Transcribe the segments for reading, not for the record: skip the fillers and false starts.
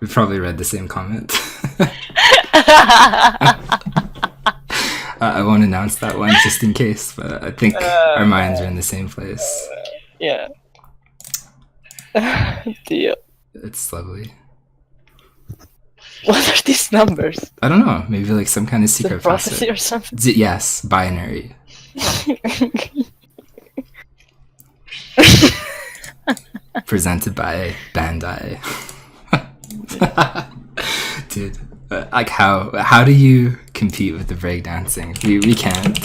We probably read the same comment. I won't announce that one just in case, but I think our minds are in the same place. Yeah. Deal. It's lovely. What are these numbers? I don't know. Maybe like some kind of secret Prophecy facet. or something? Yes, binary. Presented by Bandai. Dude, like how do you compete with the breakdancing? We can't.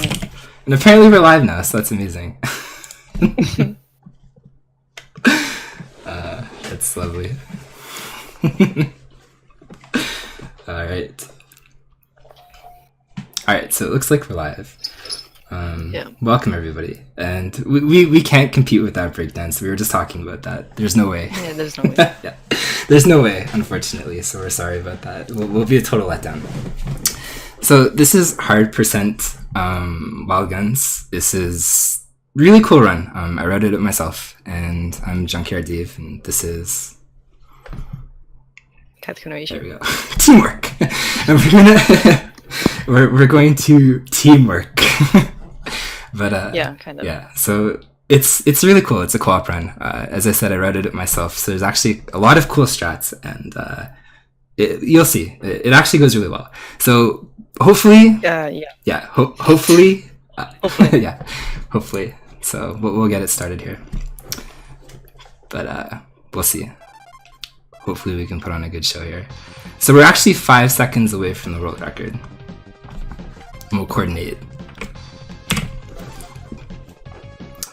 And apparently we're live now, so that's amazing. That's lovely. Alright, so it looks like we're live. Yeah. Welcome everybody. And we can't compete with that breakdance. We were just talking about that. There's no way. Yeah, there's no way. Yeah. There's no way, unfortunately, so we're sorry about that. We'll be a total letdown. So this is hard percent Wild Guns. This is really cool run. I wrote it myself, and I'm Junkyard Dave, and this is... There we go. Teamwork. And we're going to teamwork. But yeah, kind of. Yeah, so it's really cool. It's a co-op run. As I said, I wrote it myself, so there's actually a lot of cool strats, and you'll see. It actually goes really well. So hopefully, hopefully, yeah, hopefully. So we'll get it started here, but we'll see. Hopefully we can put on a good show here. So we're actually 5 seconds away from the world record. And we'll coordinate.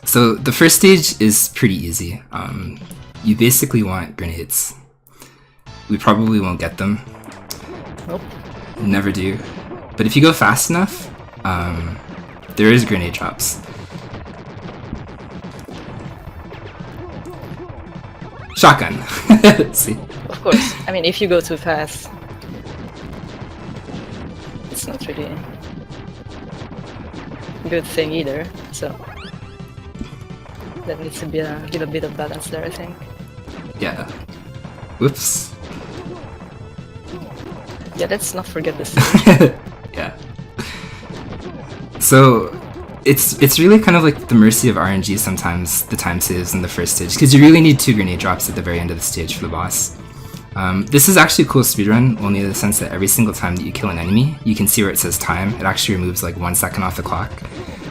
So the first stage is pretty easy. You basically want grenades. We probably won't get them. Nope. Never do. But if you go fast enough, there is grenade drops. Shotgun. See? Of course. I mean, if you go too fast, it's not really a good thing either. So there needs to be a little bit of balance there, I think. Yeah. Whoops. Yeah, let's not forget this stage. Yeah. So it's really kind of like the mercy of RNG sometimes, the time saves in the first stage, because you really need 2 grenade drops at the very end of the stage for the boss. This is actually a cool speedrun, only in the sense that every single time that you kill an enemy, you can see where it says time. It actually removes like 1 second off the clock.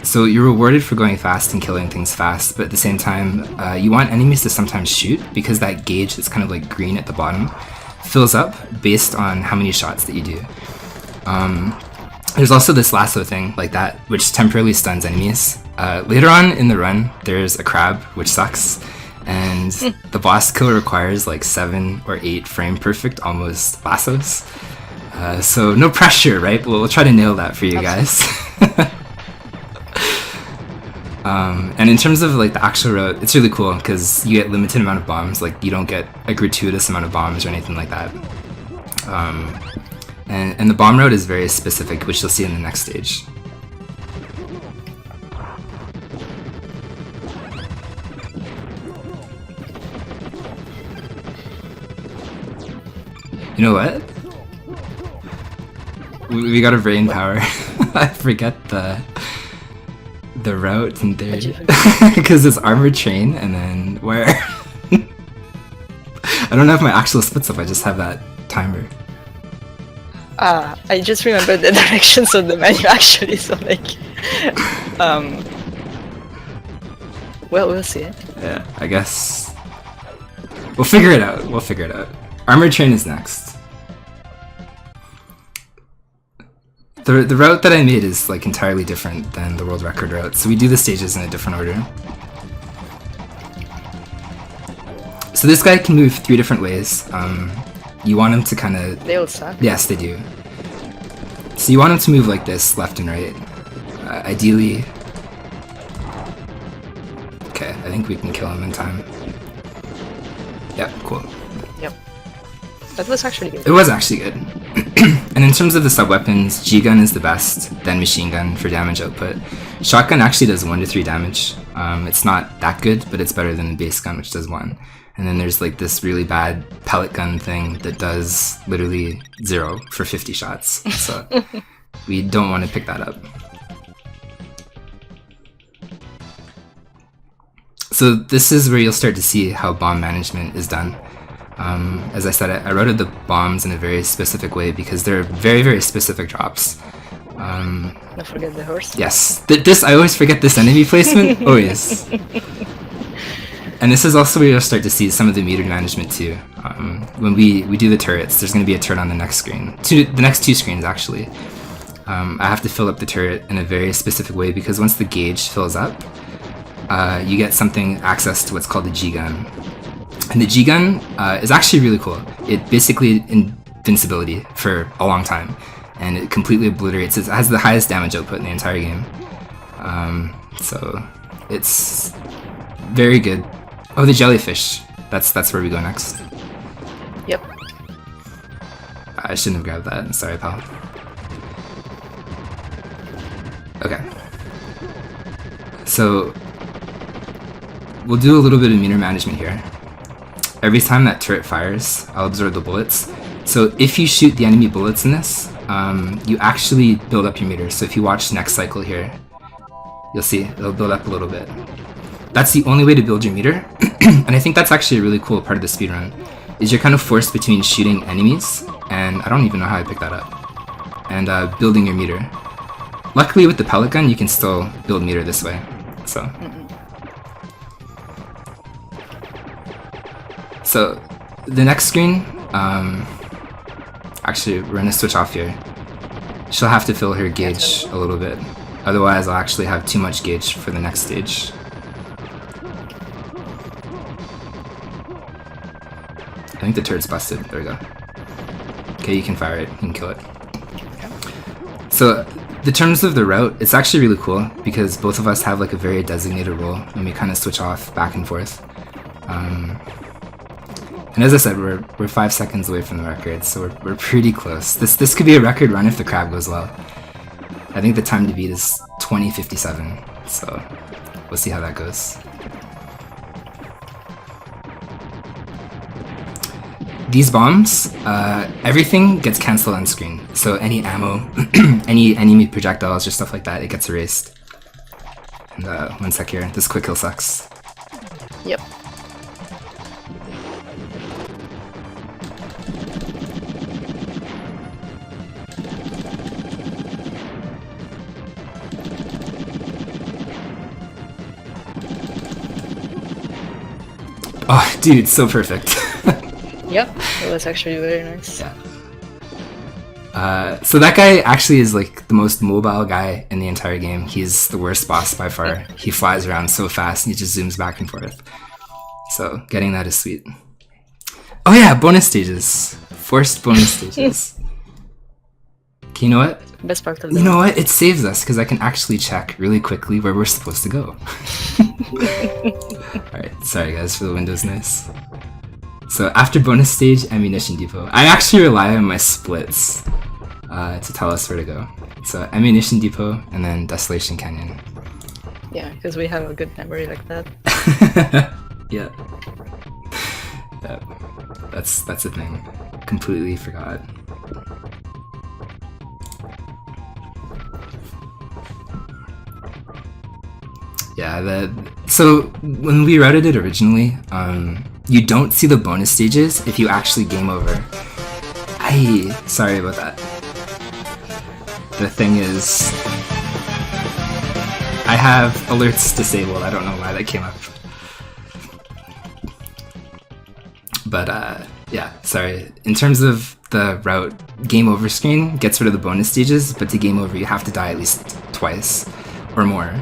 So you're rewarded for going fast and killing things fast, but at the same time, you want enemies to sometimes shoot, because that gauge that's kind of like green at the bottom fills up based on how many shots that you do. There's also this lasso thing like that, which temporarily stuns enemies. Later on in the run, there's a crab, which sucks, and the boss kill requires like 7 or 8 frame perfect almost lassos. So no pressure, right? We'll try to nail that for you guys. And in terms of like the actual route, it's really cool because you get limited amount of bombs. Like you don't get a gratuitous amount of bombs or anything like that. And the bomb route is very specific, which you'll see in the next stage. You know what? We got a brain power. I forget the route in there because it's armored train and then where? I don't have my actual splits up. I just have that timer. I just remember the directions of the menu actually, so like, well, we'll see. Yeah, I guess we'll figure it out. Armored train is next. The route that I made is like entirely different than the world record route, so we do the stages in a different order. So this guy can move 3 different ways. You want him to kind of... They all suck. Yes, they do. So you want him to move like this, left and right. Ideally... Okay, I think we can kill him in time. Yep, cool. Yep. That was actually good. It was actually good. And in terms of the sub-weapons, G-Gun is the best, then Machine Gun for damage output. Shotgun actually does 1 to 3 damage. It's not that good, but it's better than the base gun, which does 1. And then there's like this really bad pellet gun thing that does literally 0 for 50 shots. So we don't want to pick that up. So this is where you'll start to see how bomb management is done. As I said, I routed the bombs in a very specific way because they're very, very specific drops. Don't forget the horse. Yes, I always forget this enemy placement, always. And this is also where you'll start to see some of the meter management too. When we do the turrets, there's going to be a turret on the next screen. The next 2 screens actually. I have to fill up the turret in a very specific way because once the gauge fills up, you get access to what's called the G-Gun. And the G-Gun is actually really cool. It basically invincibility for a long time. And it completely obliterates. It has the highest damage output in the entire game. So it's very good. Oh, the jellyfish. That's where we go next. Yep. I shouldn't have grabbed that. Sorry, pal. Okay. So we'll do a little bit of meter management here. Every time that turret fires, I'll absorb the bullets. So if you shoot the enemy bullets in this, you actually build up your meter. So if you watch next cycle here, you'll see it'll build up a little bit. That's the only way to build your meter. And I think that's actually a really cool part of the speedrun, is you're kind of forced between shooting enemies, and I don't even know how I picked that up, and building your meter. Luckily with the pellet gun, you can still build meter this way. So the next screen, actually we're gonna switch off here. She'll have to fill her gauge a little bit, otherwise I'll actually have too much gauge for the next stage. I think the turret's busted. There we go. Okay, you can fire it. You can kill it. So the terms of the route, it's actually really cool because both of us have like a very designated role and we kind of switch off back and forth. And as I said, we're 5 seconds away from the record, so we're pretty close. This could be a record run if the crab goes well. I think the time to beat is 20:57, so we'll see how that goes. These bombs, everything gets cancelled on screen. So any ammo, any enemy projectiles or stuff like that, it gets erased. And 1 sec here, this quick kill sucks. Yep. Oh, dude, so perfect. Yep, it was actually very nice. Yeah. So that guy actually is like the most mobile guy in the entire game. He's the worst boss by far. He flies around so fast and he just zooms back and forth. So getting that is sweet. Oh yeah, bonus stages. Forced bonus stages. Okay, you know what? Best part of the You know what? It saves us because I can actually check really quickly where we're supposed to go. Alright, sorry guys for the Windows noise. So after bonus stage, ammunition depot. I actually rely on my splits to tell us where to go. So ammunition depot and then Desolation Canyon. Yeah, because we have a good memory like that. Yeah. Yeah. That's the thing. Completely forgot. Yeah, so when we routed it originally, you don't see the bonus stages if you actually game over. Sorry about that. The thing is, I have alerts disabled. I don't know why that came up. But yeah, sorry. In terms of the route, game over screen gets rid of the bonus stages, but to game over you have to die at least twice or more.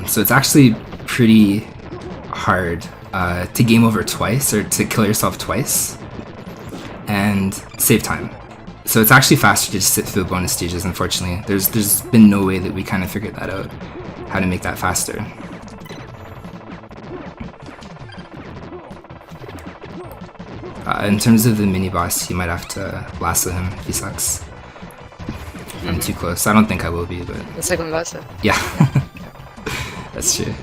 So it's actually pretty hard to game over twice or to kill yourself twice and save time. So it's actually faster to just sit through the bonus stages, unfortunately. There's been no way that we kind of figured that out, how to make that faster. In terms of the mini boss, you might have to lasso him if he sucks. I'm too close. I don't think I will be, but The second lasso. yeah, that's true.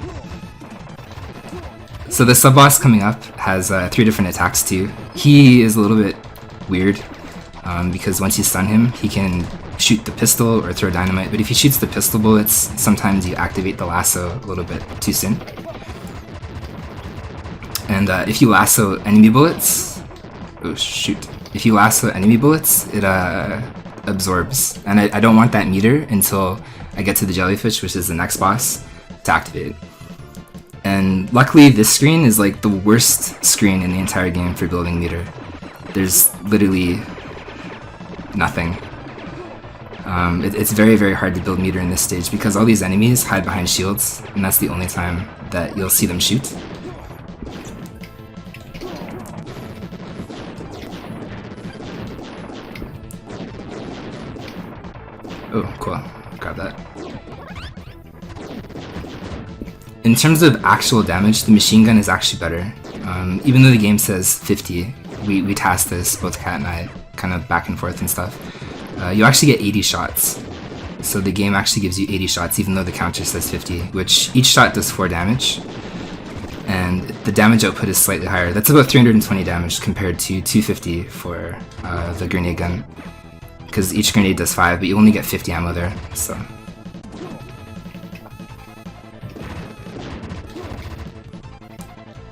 So the sub boss coming up has 3 different attacks too. He is a little bit weird because once you stun him, he can shoot the pistol or throw dynamite. But if he shoots the pistol bullets, sometimes you activate the lasso a little bit too soon. And if you lasso enemy bullets, oh shoot! If you lasso enemy bullets, it absorbs, and I don't want that meter until I get to the jellyfish, which is the next boss, to activate. And luckily, this screen is like the worst screen in the entire game for building meter. There's literally nothing. It's very, very hard to build meter in this stage because all these enemies hide behind shields, and that's the only time that you'll see them shoot. Oh, cool. Grab that. In terms of actual damage, the machine gun is actually better. Even though the game says 50, we tasked this, both Kat and I, kind of back and forth and stuff. You actually get 80 shots. So the game actually gives you 80 shots, even though the counter says 50, which each shot does 4 damage. And the damage output is slightly higher. That's about 320 damage compared to 250 for the grenade gun. Because each grenade does 5, but you only get 50 ammo there, so.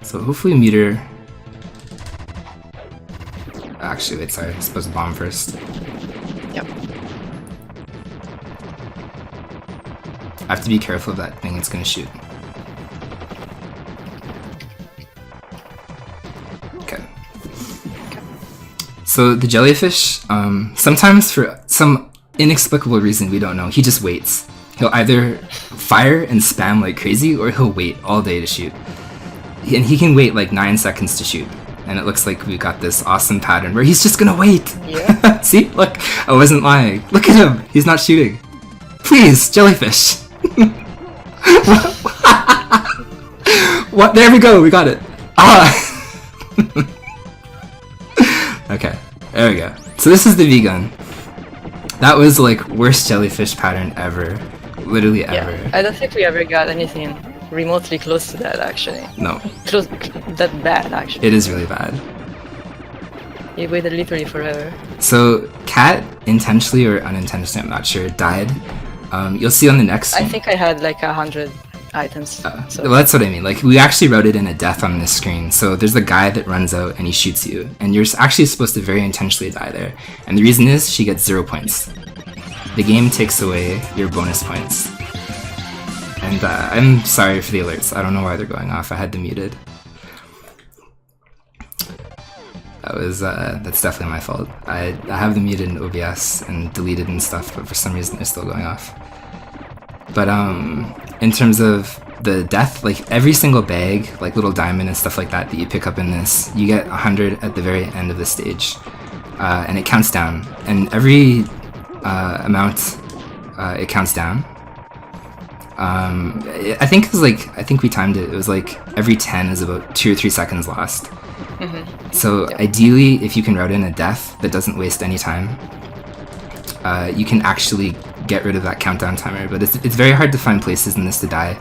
So hopefully meter... Actually, wait, sorry, I'm supposed to bomb first. Yep. I have to be careful of that thing it's gonna shoot. Okay. So the jellyfish, sometimes for some inexplicable reason we don't know, he just waits. He'll either fire and spam like crazy, or he'll wait all day to shoot. And he can wait like 9 seconds to shoot. And it looks like we got this awesome pattern where he's just gonna wait. Yeah. See, look, I wasn't lying. Look at him, he's not shooting. Please, jellyfish. What? There we go, we got it. Ah. Okay, there we go. So this is the V-gun. That was like worst jellyfish pattern ever. Literally ever. Yeah. I don't think we ever got anything remotely close to that, actually. No. Close, that bad, actually. It is really bad. He waited literally forever. So Kat, intentionally or unintentionally, I'm not sure, died. You'll see on the next I think I had like 100 items. So. Well, that's what I mean. Like, we actually wrote it in a death on this screen. So there's a guy that runs out and he shoots you, and you're actually supposed to very intentionally die there. And the reason is she gets 0 points. The game takes away your bonus points. And I'm sorry for the alerts. I don't know why they're going off. I had them muted. That's definitely my fault. I have them muted in OBS and deleted and stuff, but for some reason they're still going off. But in terms of the death, like every single bag, like little diamond and stuff like that that you pick up in this, you get 100 at the very end of the stage, and it counts down. And every amount it counts down. I think it was like, I think we timed it. It was like every 10 is about 2 or 3 seconds lost. Mm-hmm. So ideally, if you can route in a death that doesn't waste any time, you can actually get rid of that countdown timer. But it's very hard to find places in this to die.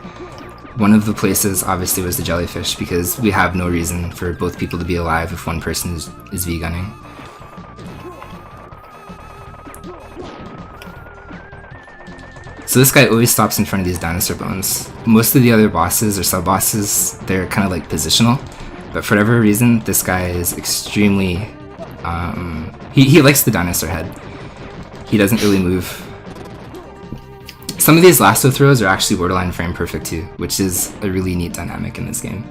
One of the places obviously was the jellyfish, because we have no reason for both people to be alive if one person is V-gunning. So this guy always stops in front of these dinosaur bones. Most of the other bosses or sub-bosses, they're kind of like positional. But for whatever reason, this guy is extremely... he likes the dinosaur head. He doesn't really move. Some of these lasso throws are actually borderline frame perfect too, which is a really neat dynamic in this game.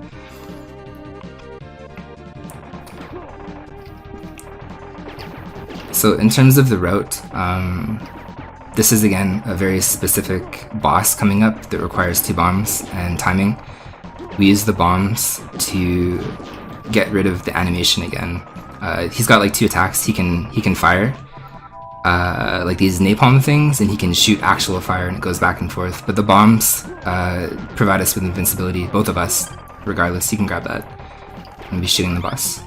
So in terms of the route, this is again a very specific boss coming up that requires 2 bombs and timing. We use the bombs to get rid of the animation again. He's got like 2 attacks. He can fire like these napalm things, and he can shoot actual fire, and it goes back and forth. But the bombs provide us with invincibility, both of us, regardless. You can grab that and be shooting the boss.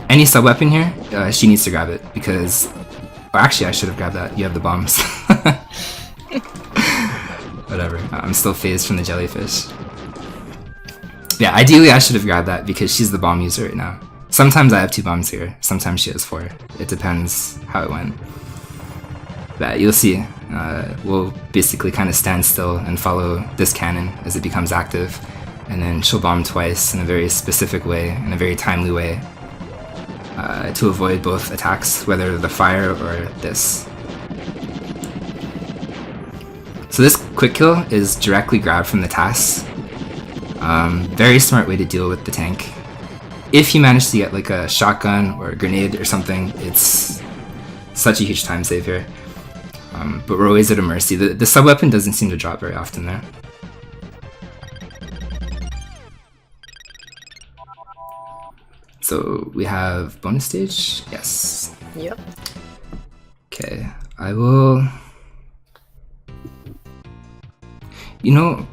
Any sub-weapon here, she needs to grab it, because... Or actually, I should have grabbed that. You have the bombs. Whatever. I'm still phased from the jellyfish. Yeah, ideally I should have grabbed that, because she's the bomb user right now. Sometimes I have 2 bombs here, sometimes she has 4. It depends how it went. But you'll see. We'll basically kind of stand still and follow this cannon as it becomes active, and then she'll bomb twice in a very specific way, in a very timely way, to avoid both attacks, whether the fire or this. So this quick kill is directly grabbed from the TAS. Very smart way to deal with the tank. If you manage to get like a shotgun or a grenade or something, it's such a huge time save here. But we're always at a mercy. The sub-weapon doesn't seem to drop very often there. So we have bonus stage? Yes. Yep. Okay, I will... You know,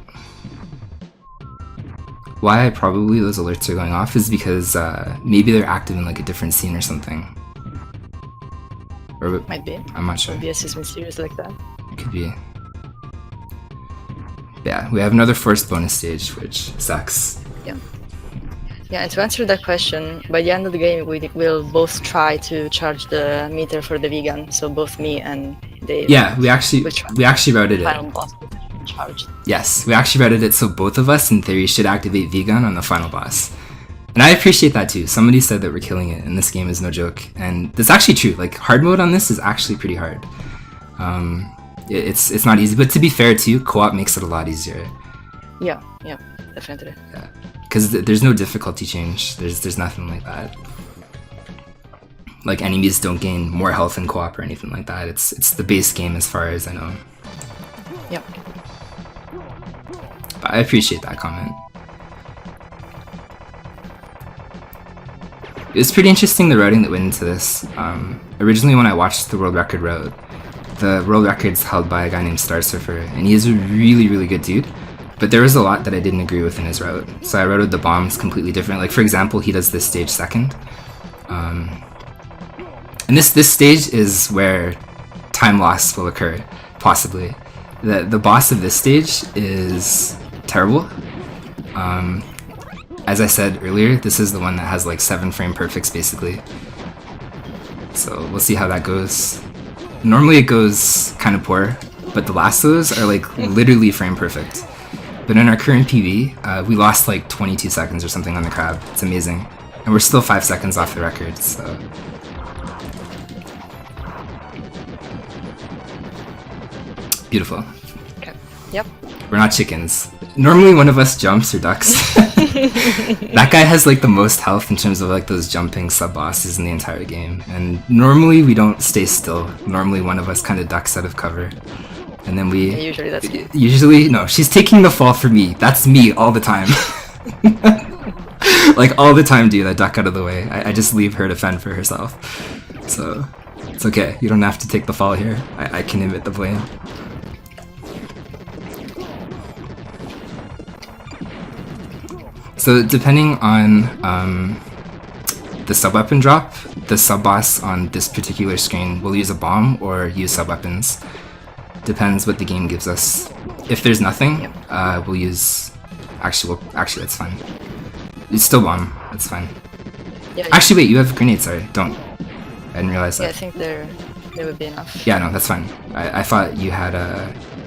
why probably those alerts are going off is because maybe they're active in like a different scene or something. Or Might be. I'm not sure. OBS is mysterious like that. It could be. Yeah, we have another forced bonus stage, which sucks. Yeah. Yeah, and to answer that question, by the end of the game, we will both try to charge the meter for the vegan. So both me and Dave. Yeah, we actually routed it. Final boss charged. Yes, we actually routed it so both of us, in theory, should activate vegan on the final boss. And I appreciate that too. Somebody said that we're killing it, and this game is no joke. And that's actually true. Like, hard mode on this is actually pretty hard. It's not easy, but to be fair too, co-op makes it a lot easier. Yeah, definitely. Yeah, because there's no difficulty change. There's nothing like that. Like, enemies don't gain more health in co-op or anything like that. It's the base game as far as I know. Yeah. But I appreciate that comment. It was pretty interesting, the routing that went into this. Originally when I watched the world record route, the world record's held by a guy named Star Surfer, and he is a really, really good dude. But there was a lot that I didn't agree with in his route. So I routed the bombs completely different. Like, for example, he does this stage second. And this stage is where time loss will occur, possibly. The boss of this stage is terrible. As I said earlier, this is the one that has like 7 frame perfects basically. So we'll see how that goes. Normally it goes kind of poor, but the last of those are like literally frame perfect. But in our current PV, we lost like 22 seconds or something on the crab. It's amazing. And we're still 5 seconds off the record, so... Beautiful. Okay. Yep. We're not chickens. Normally one of us jumps or ducks. That guy has like the most health in terms of like those jumping sub-bosses in the entire game. And normally we don't stay still. Normally one of us kind of ducks out of cover. And then we... Yeah, usually that's me. Usually, no, she's taking the fall for me. That's me all the time. Like all the time, dude, I duck out of the way. I just leave her to fend for herself. So, it's okay. You don't have to take the fall here. I can admit the blame. So depending on the sub-weapon drop, the sub-boss on this particular screen will use a bomb or use sub-weapons. Depends what the game gives us. If there's nothing, we'll use... Actually, that's fine. It's still bomb, that's fine. Yeah, actually, wait, you have grenades, sorry, don't. I didn't realize that. Yeah, I think there would be enough. Yeah, no, that's fine. I thought you had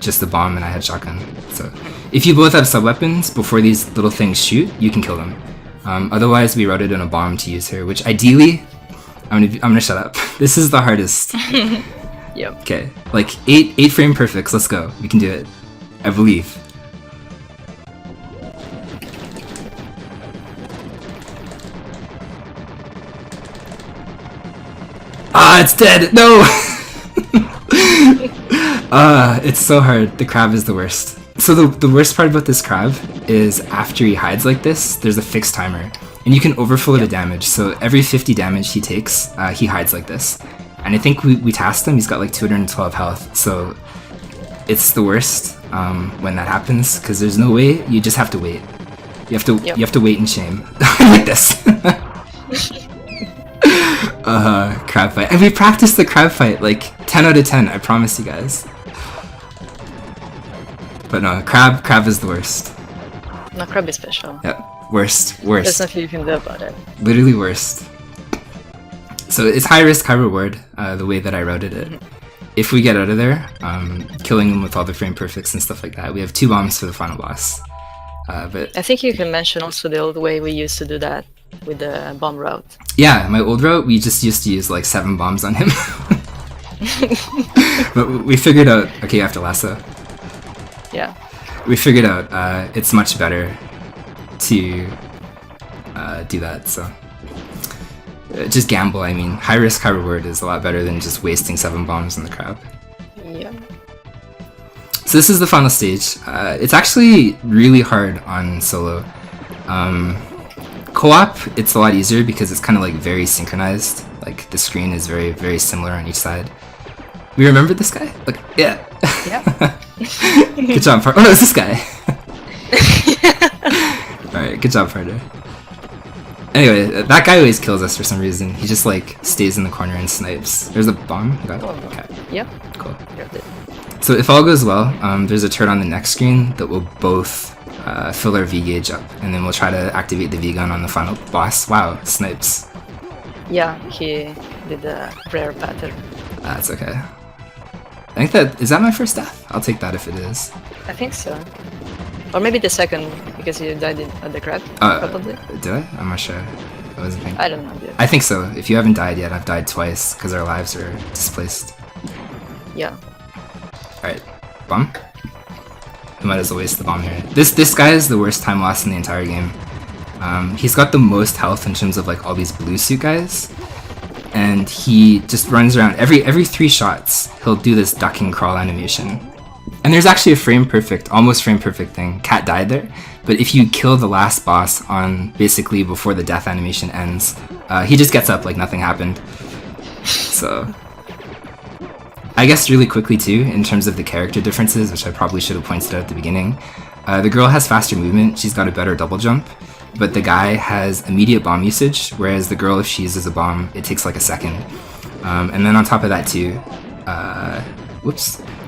just the bomb and I had shotgun. So if you both have sub-weapons, before these little things shoot, you can kill them. Otherwise, we routed in a bomb to use her, which ideally... I'm gonna shut up. This is the hardest. Yep. Okay, like 8 frame perfects, let's go. We can do it. I believe. Ah, it's dead! No! It's so hard. The crab is the worst. So the worst part about this crab is after he hides like this, there's a fixed timer. And you can overflow the damage, so every 50 damage he takes, he hides like this. And I think we tasked him, he's got like 212 health, so it's the worst when that happens, because there's no way, you just have to wait. You have to wait in shame. Like this. Crab fight. And we practiced the crab fight like 10 out of 10, I promise you guys. But no, crab is the worst. No, crab is special. Yep, worst. There's nothing you can do about it. Literally worst. So it's high risk, high reward, the way that I routed it. If we get out of there, killing them with all the frame perfects and stuff like that, we have 2 bombs for the final boss. But I think you can mention also the old way we used to do that with the bomb route. yeah, my old route, we just used to use like 7 bombs on him. But we figured out, okay, you have to lasso. Yeah. We figured out it's much better to do that, so. Just gamble, I mean. High risk, high reward is a lot better than just wasting 7 bombs on the crab. Yeah. So this is the final stage. It's actually really hard on solo. Co-op, it's a lot easier because it's kind of like very synchronized. Like the screen is very, very similar on each side. We remember this guy? Like, yeah. Yeah. Good job, partner. Oh no, it's this guy. Alright, good job, partner. Anyway, that guy always kills us for some reason. He just like stays in the corner and snipes. There's a bomb. You got it? Okay. Yep. Cool. Grabbed it. So if all goes well, there's a turret on the next screen that will both fill our V gauge up, and then we'll try to activate the V gun on the final boss. Wow, snipes. Yeah, he did the rare pattern. That's okay. I think that is that my first death. I'll take that if it is. I think so. Or maybe the second, because you died at the crab, probably. Did I? I'm not sure. I wasn't thinking. I don't know yet. I think so. If you haven't died yet, I've died twice because our lives are displaced. Yeah. Alright, bomb. We might as well waste the bomb here. This guy is the worst time lost in the entire game. He's got the most health in terms of like all these blue suit guys, and he just runs around every 3 shots. He'll do this duck and crawl animation. And there's actually a almost frame perfect thing. Cat died there, but if you kill the last boss on basically before the death animation ends, he just gets up like nothing happened. So, I guess really quickly too, in terms of the character differences, which I probably should have pointed out at the beginning, the girl has faster movement, she's got a better double jump, but the guy has immediate bomb usage, whereas the girl, if she uses a bomb, it takes like a second. And then on top of that too,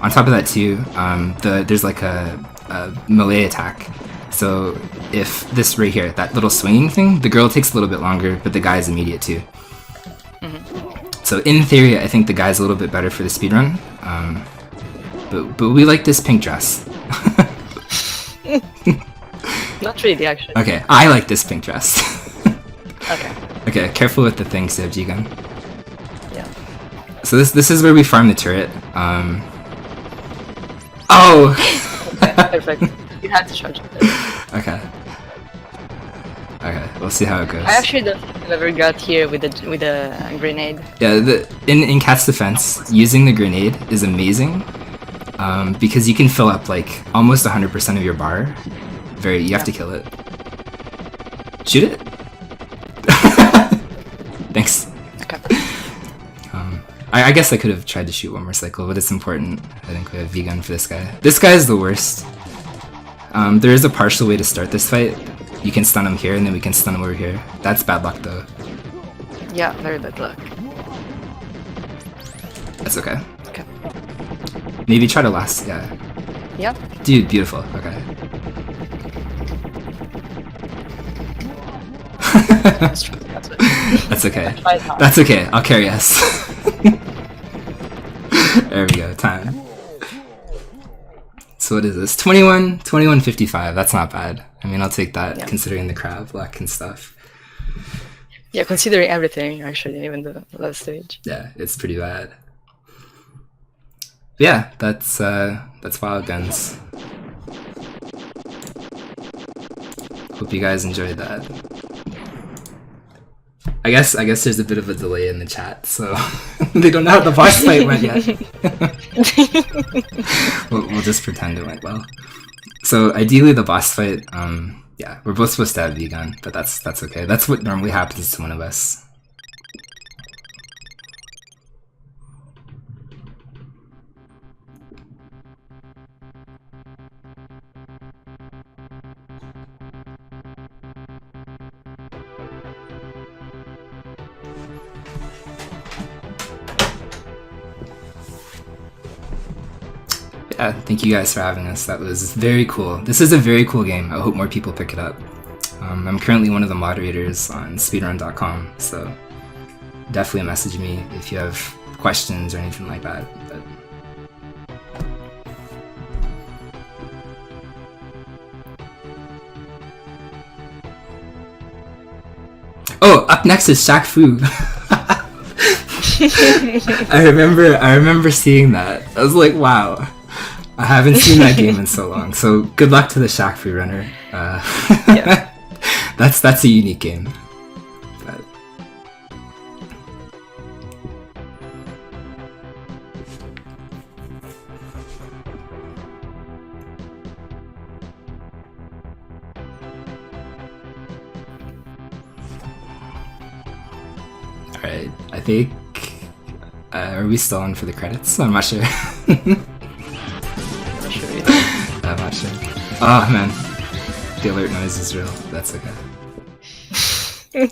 on top of that too, there's like a melee attack. So if this right here, that little swinging thing, the girl takes a little bit longer, but the guy is immediate too. So in theory, I think the guy's a little bit better for the speedrun. But we like this pink dress. Not really, actually. Okay, I like this pink dress. Okay. Okay, careful with the things, G gun. Yeah. So this is where we farm the turret. Oh! Okay, perfect. You had to charge it. Okay. Okay, we'll see how it goes. I actually don't think I've ever got here with a grenade. Yeah, in Cat's defense, using the grenade is amazing, because you can fill up like almost 100% of your bar. You have to kill it. Shoot it. Thanks. Okay. I guess I could have tried to shoot one more cycle, but it's important. I think we have V-gun for this guy. This guy is the worst. There is a partial way to start this fight. You can stun him here, and then we can stun him over here. That's bad luck, though. Yeah, very bad luck. That's okay. Okay. Maybe try to last, yeah. Yeah. Dude, beautiful. Okay. That's okay. That's okay. I'll carry us. There we go. Time. So what is this? 21:55. That's not bad. I mean, I'll take that, considering the crab luck and stuff. Yeah, considering everything, actually, even the last stage. Yeah, it's pretty bad. But yeah, that's Wild Guns. Hope you guys enjoyed that. I guess there's a bit of a delay in the chat, so they don't know how the boss fight went yet. We'll just pretend it went well. So ideally, the boss fight, yeah, we're both supposed to have V-gun, but that's okay. That's what normally happens to one of us. Yeah, thank you guys for having us. That was very cool. This is a very cool game. I hope more people pick it up. I'm currently one of the moderators on speedrun.com, so definitely message me if you have questions or anything like that. But oh, up next is Shaq Fu. I remember seeing that. I was like, wow. I haven't seen that game in so long. So good luck to the Shaq Fu runner. Yeah. That's a unique game. But... Alright, I think... are we still on for the credits? I'm not sure. I'm not sure either. I'm not sure. Oh man, the alert noise is real. That's okay.